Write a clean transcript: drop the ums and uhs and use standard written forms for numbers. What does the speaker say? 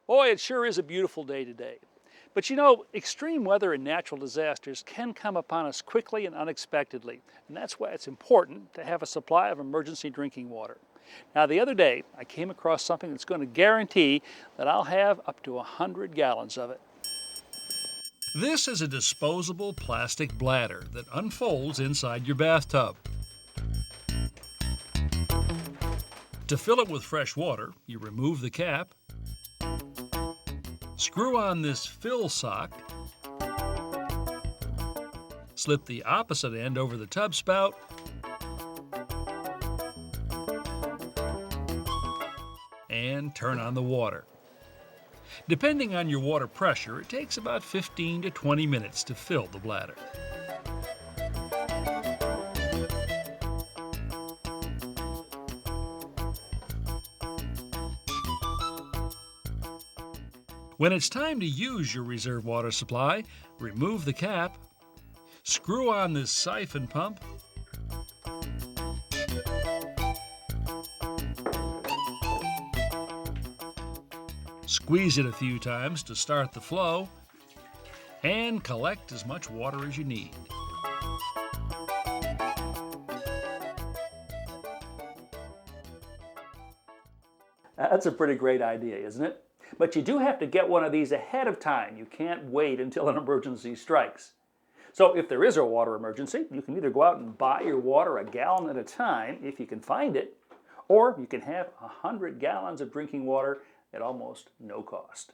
Boy, it sure is a beautiful day today. But you know, extreme weather and natural disasters can come upon us quickly and unexpectedly, and that's why it's important to have a supply of emergency drinking water. Now, the other day, I came across something that's going to guarantee that I'll have up to 100 gallons of it. This is a disposable plastic bladder that unfolds inside your bathtub. To fill it with fresh water, you remove the cap, screw on this fill sock, slip the opposite end over the tub spout, and turn on the water. Depending on your water pressure, it takes about 15 to 20 minutes to fill the bladder. When it's time to use your reserve water supply, remove the cap, screw on this siphon pump, squeeze it a few times to start the flow, and collect as much water as you need. That's a pretty great idea, isn't it? But you do have to get one of these ahead of time. You can't wait until an emergency strikes. So if there is a water emergency, you can either go out and buy your water a gallon at a time, if you can find it, or you can have 100 gallons of drinking water at almost no cost.